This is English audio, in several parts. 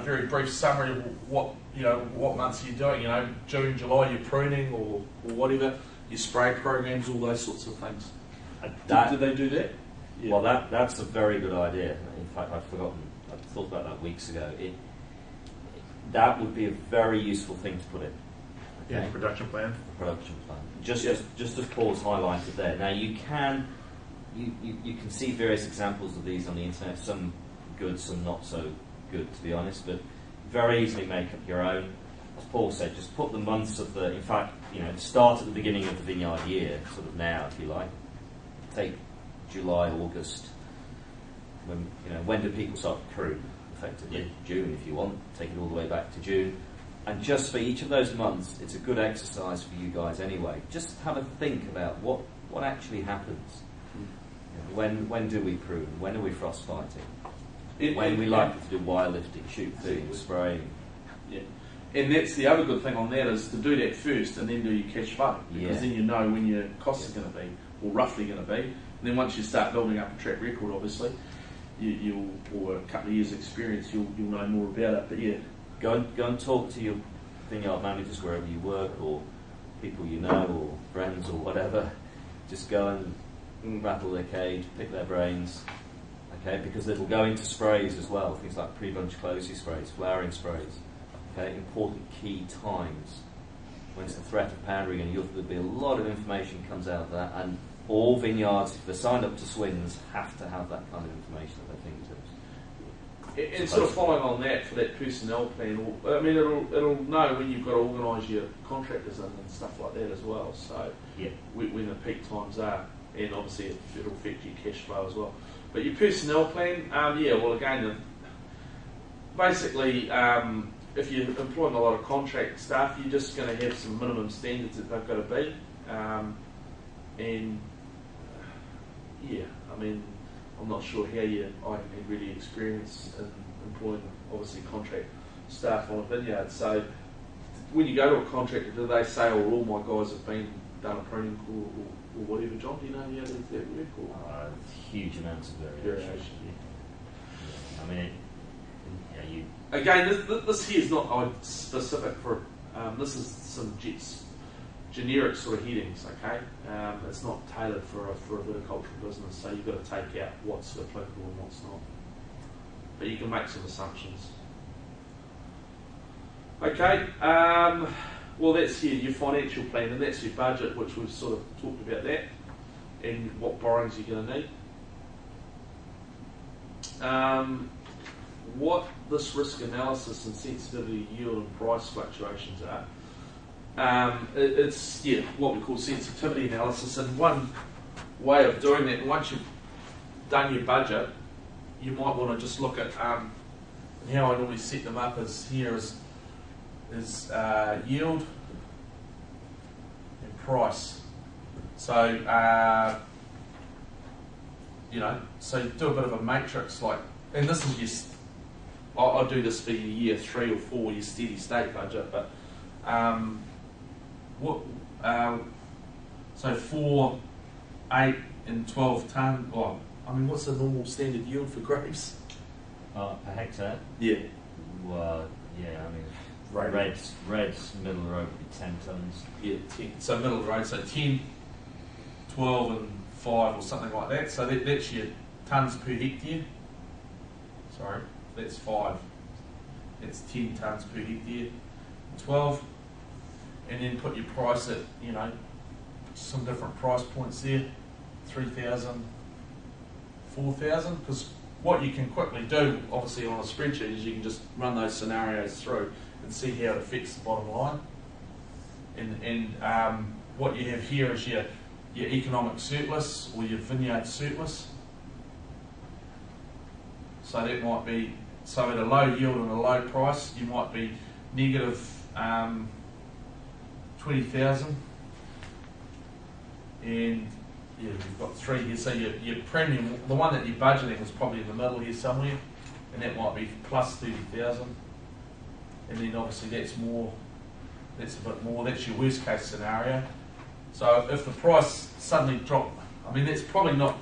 very brief summary of what months you're doing. June, July, you're pruning or whatever. Your spray programs, all those sorts of things. Did they do that? Yeah. Well, that's a very good idea. In fact, I'd forgotten. I thought about that weeks ago. That would be a very useful thing to put in. Okay. Yeah, production plan. Production plan. Just as Paul's highlighted there. Now you can see various examples of these on the internet. Some good, some not so good, to be honest. But very easily make up your own. As Paul said, just put the months of the. In fact, start at the beginning of the vineyard year, sort of now, if you like. Take July, August. When do people start to prune? Effectively, yeah. June, if you want. Take it all the way back to June. And just for each of those months, it's a good exercise for you guys anyway. Just have a think about what actually happens. When do we prune? When are we frost fighting? When are we likely to do wire lifting, shoot feeding, spraying? Yeah. And that's the other good thing on that is to do that first and then do your cash flow. Because then you know when your costs are going to be, or roughly going to be. And then once you start building up a track record, obviously, or a couple of years' experience, you'll know more about it. But yeah. Go and talk to your vineyard managers wherever you work, or people you know, or friends, or whatever. Just go and rattle their cage, pick their brains, okay? Because it'll go into sprays as well, things like pre-bunch closey sprays, flowering sprays, okay? Important key times. When it's the threat of powdering, and there'll be a lot of information comes out of that, and all vineyards, if they're signed up to swings, have to have that kind of information at their fingertips. And sort of following on that for that personnel plan, it'll know when you've got to organise your contractors in and stuff like that as well. So when the peak times are, and obviously it'll affect your cash flow as well. But your personnel plan, again, basically, if you're employing a lot of contract staff, you're just going to have some minimum standards that they've got to be. I'm not sure how I can really experience in employing, obviously, contract staff on a vineyard. So when you go to a contractor, do they say, all my guys have done a pruning or whatever? John, do you know how does that work? Huge amounts of variation. Again, this here is not specific for, this is some generic sort of headings, okay? It's not tailored for a viticultural business, so you've got to take out what's applicable and what's not. But you can make some assumptions. Okay, well that's here, your financial plan, and that's your budget, which we've sort of talked about that, and what borrowings you're going to need. What this risk analysis and sensitivity, yield and price fluctuations are, it's what we call sensitivity analysis, and one way of doing that, once you've done your budget, you might want to just look at how I normally set them up is yield and price. So so you do a bit of a matrix, and this is I'll do this for your year 3 or 4, your steady state budget, but so 4, 8 and 12 tonne, what's the normal standard yield for grapes? Per hectare? Yeah. Well, reds, middle of the road would be 10 tonnes. Yeah, 10. So middle of the road, so 10, 12 and 5 or something like that. So that's your tonnes per hectare. Sorry, that's 5. That's 10 tonnes per hectare. 12. And then put your price at, some different price points there, 3,000, 4,000, because what you can quickly do, obviously on a spreadsheet, is you can just run those scenarios through and see how it affects the bottom line. And what you have here is your economic surplus or your vineyard surplus. So that might be, at a low yield and a low price, you might be negative 20,000, and you've got 3 here. So your premium, the one that you're budgeting, is probably in the middle here somewhere, and that might be plus 30,000. And then obviously that's a bit more. That's your worst case scenario. So if the price suddenly dropped, that's probably not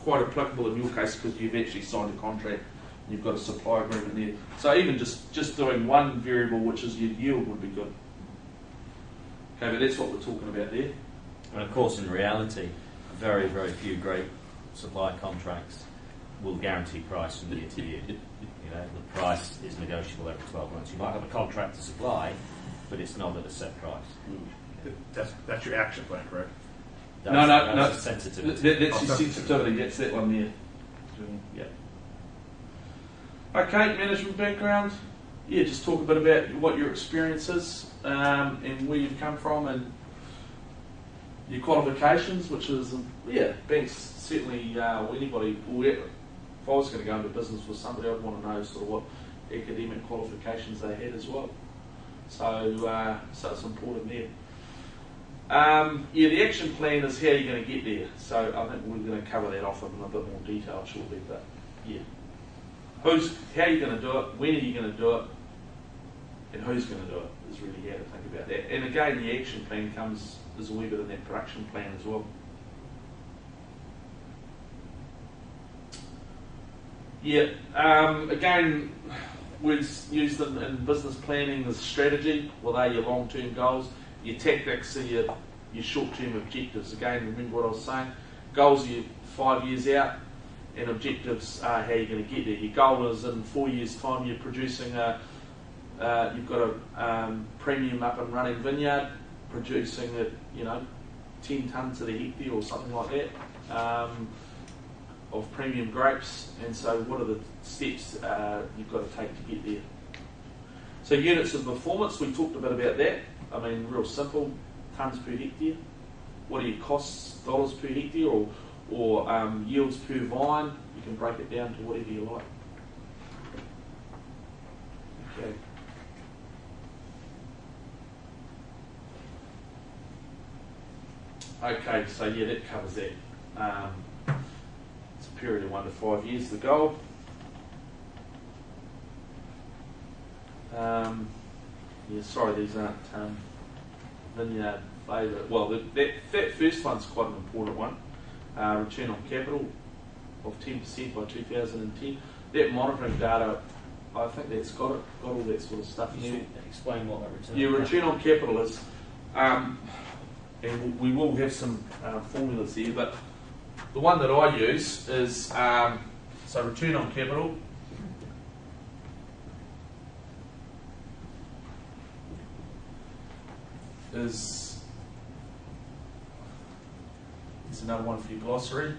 quite applicable in your case because you've actually signed a contract You've got a supply agreement there. So even just doing one variable, which is your yield, would be good. Okay, but that's what we're talking about there. And of course, in reality, very, very few great supply contracts will guarantee price from year to year. You know, the price is negotiable every 12 months. You might have a contract to supply, but it's not at a set price. That's your action plan, correct? That's sensitivity. That's your sensitivity. That's that one there. Yeah. Okay, management background. Yeah, just talk a bit about what your experience is and where you've come from and your qualifications, which is, banks certainly, anybody, if I was going to go into business with somebody, I'd want to know sort of what academic qualifications they had as well. So it's important there. The action plan is how you're going to get there. So I think we're going to cover that off in a bit more detail shortly. But yeah, how are you going to do it? When are you going to do it? And who's going to do it is really how to think about that. And again, the action plan is a wee bit in that production plan as well. Yeah. Again, words used in business planning is strategy. Well, they're your long-term goals. Your tactics are your short-term objectives. Again, remember what I was saying. Goals are your 5 years out, and objectives are how you're going to get there. Your goal is in 4 years' time you're producing you've got a premium up and running vineyard, producing 10 tonnes to the hectare or something like that of premium grapes. And so, what are the steps you've got to take to get there? So, units of performance, we talked a bit about that. I mean, real simple, tonnes per hectare. What are your costs, dollars per hectare, or yields per vine? You can break it down to whatever you like. Okay. Okay, so that covers that. It's a period of 1 to 5 years, the goal. Sorry, these aren't vineyard favourite. Well, that first one's quite an important one. Return on capital of 10% by 2010. That monitoring data, I think that's got all that sort of stuff in there. Explain what that return. Your return on capital is, and we will have some formulas here, but the one that I use is so return on capital is, here's another one for your glossary.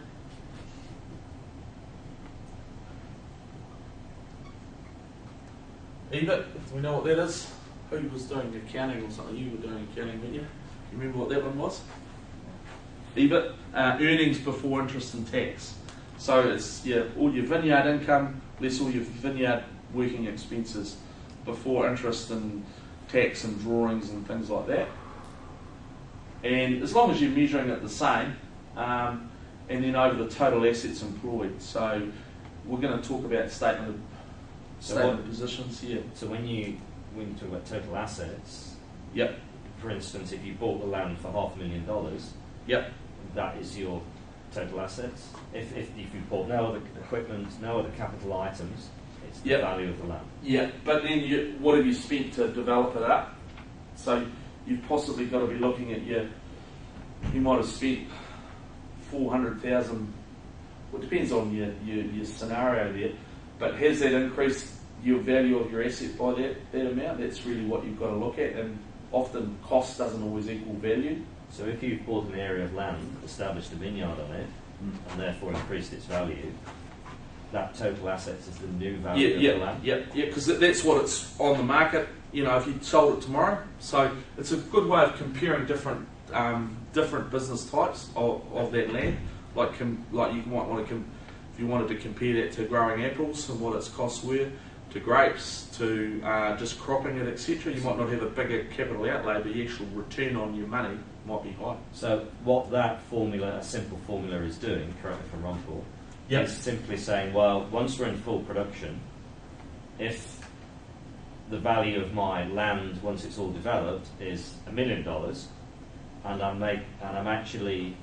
EBIT, do we know what that is? Who was doing accounting or something? You were doing accounting, weren't you? You remember what that one was? EBIT, earnings before interest and tax. So it's all your vineyard income less all your vineyard working expenses before interest and tax and drawings and things like that. And as long as you're measuring it the same, and then over the total assets employed. So we're going to talk about statement of positions here. So when you talk about total assets, yep. For instance, if you bought the land for $500,000, yep, that is your total assets. If you bought no other equipment, no other capital items, it's the value of the land. Yeah, but then what have you spent to develop it up? So you've possibly got to be looking at you might have spent $400,000. Well, it depends on your scenario there. But has that increased your value of your asset by that amount? That's really what you've got to look at. And often cost doesn't always equal value. So if you've bought an area of land, established a vineyard on it, and therefore increased its value, that total assets is the new value of the land? Yeah, because that's what it's on the market, if you sold it tomorrow. So it's a good way of comparing different business types of that land. Like you might want to, if you wanted to compare that to growing apples and what its costs were, to grapes, to just cropping it, etc. You might not have a bigger capital outlay, but the actual return on your money might be high. So what that formula, a simple formula, is doing, correct me if I'm wrong, Paul, is simply saying, well, once we're in full production, if the value of my land, once it's all developed, is $1 million, and I'm actually,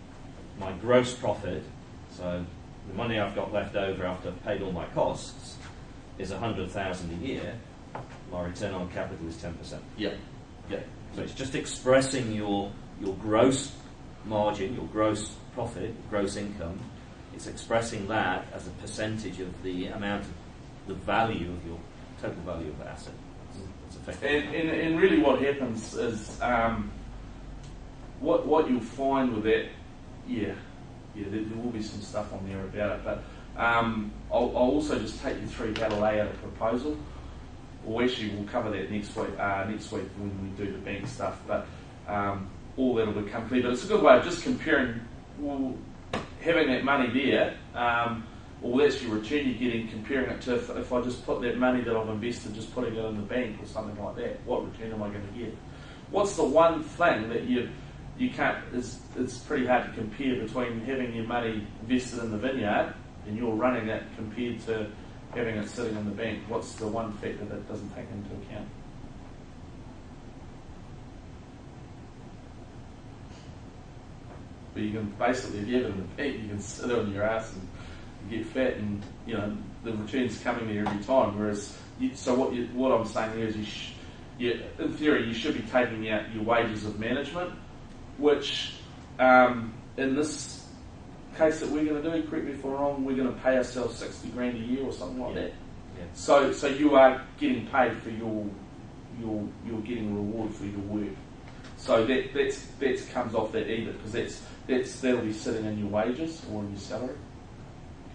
my gross profit, so the money I've got left over after I've paid all my costs, is 100,000 a year, my return on capital is 10%. Yeah. Yeah. So it's just expressing your gross margin, your gross profit, gross income. It's expressing that as a percentage of the amount of the value of your total value of the asset. It's effective. And really what happens is what you'll find with that, there will be some stuff on there about it, but I'll also just take you through how to lay out a proposal. Well, actually, we'll cover that next week when we do the bank stuff, but all that'll become clear. But it's a good way of just comparing, having that money there, or that's your return you're getting, comparing it to if I just put that money that I've invested, just putting it in the bank or something like that, what return am I going to get? What's the one thing that you can't, it's pretty hard to compare between having your money invested in the vineyard and you're running it compared to having it sitting in the bank? What's the one factor that doesn't take into account? But you can basically, if you have it in the bank, you can sit on your ass and get fat, and the return's coming there every time. Whereas, what I'm saying here is, in theory, you should be taking out your wages of management, which in this case that we're going to do, correct me if I'm wrong, we're going to pay ourselves 60 grand a year or something like that. Yeah. So you are getting paid for you're getting a reward for your work. So that comes off that EBIT, because that'll be sitting in your wages or in your salary.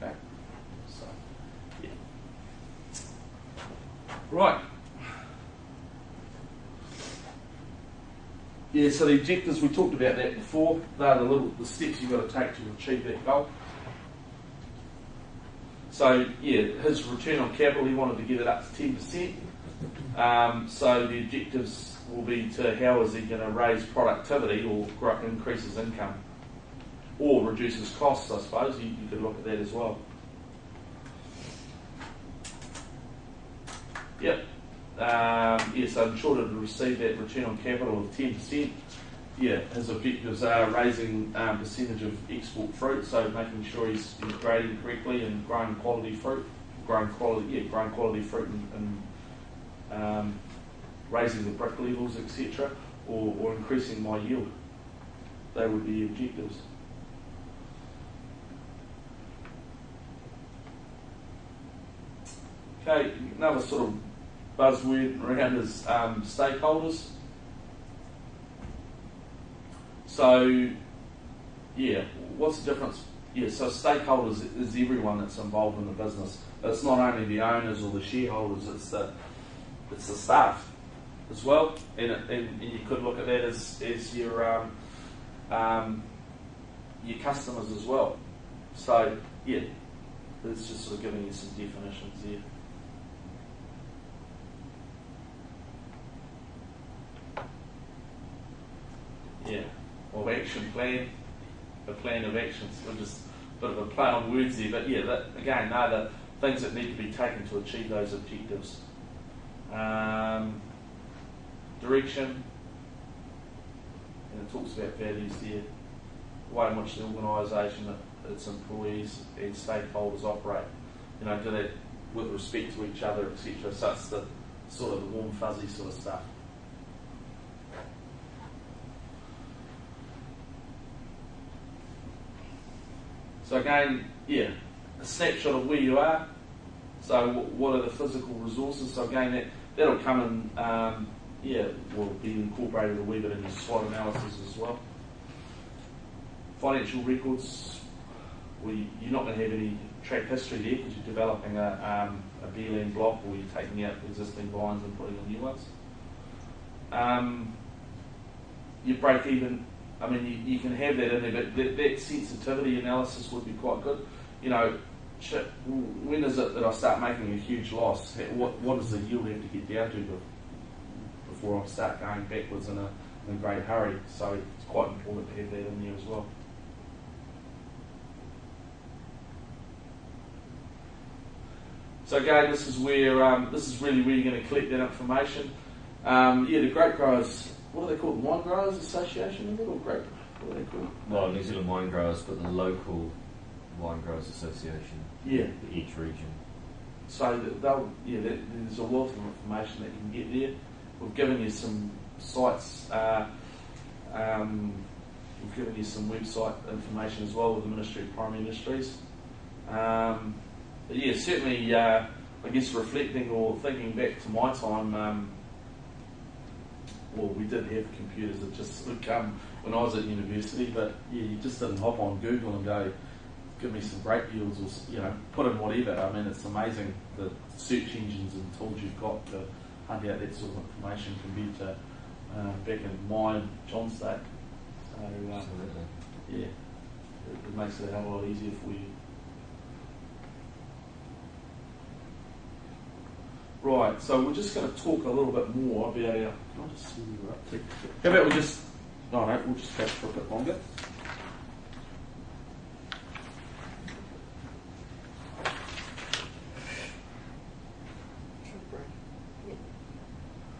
Okay. So yeah. Right. Yeah, so the objectives, we talked about that before. They're the steps you've got to take to achieve that goal. So yeah, his return on capital, he wanted to get it up to 10%. So the objectives will be to how is he going to raise productivity or increase his income, or reduce his costs, I suppose. You could look at that as well. Yep. So in short, to receive that return on capital of 10%, his objectives are raising percentage of export fruit, so making sure he's grading correctly and growing quality fruit, growing quality fruit and raising the brick levels, etc., or increasing my yield. They would be objectives. Okay, another sort of buzzword around is stakeholders. So, what's the difference? So stakeholders is everyone that's involved in the business. It's not only the owners or the shareholders, it's the staff as well. And you could look at that as your customers as well. So, it's just sort of giving you some definitions there. Or action plan, a plan of actions. We're just a bit of a play on words there, but again, they're the things that need to be taken to achieve those objectives. Direction, and it talks about values there, the way in which the organisation, its employees and stakeholders operate. Do that with respect to each other, etc. So it's the sort of the warm, fuzzy sort of stuff. So again, a snapshot of where you are. So what are the physical resources? So again, that'll come in, will be incorporated a wee bit in your SWOT analysis as well. Financial records, you're not going to have any track history there because you're developing a beerland block, or you're taking out existing vines and putting in new ones. Your break even, you can have that in there, but that sensitivity analysis would be quite good. When is it that I start making a huge loss? What does the yield have to get down to before I start going backwards in a great hurry? So it's quite important to have that in there as well. So again, this is really where you're going to collect that information. The grape growers, what are they called? Wine Growers Association, is it, or grape? What are they called? Well, New Zealand Wine Growers, but the local Wine Growers Association. Yeah. For each region. So that there's a wealth of information that you can get there. We've given you some sites. We've given you some website information as well with the Ministry of Primary Industries. But yeah, certainly, I guess reflecting or thinking back to my time, well, we did have computers that just would come when I was at university, but yeah, you just didn't hop on Google and go, give me some grape yields, or put in whatever. I mean, it's amazing the search engines and tools you've got to hunt out that sort of information compared to back in my and John's day. So yeah, it makes it a hell of a lot easier for you. Right, so we're just going to talk a little bit more about our. Can I just see where we're up to? How about we just? No, we'll just chat for a bit longer.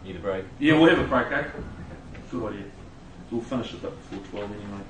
Need a break? Yeah, we'll have a break, eh? Good idea. We'll finish it up before 12 anyway.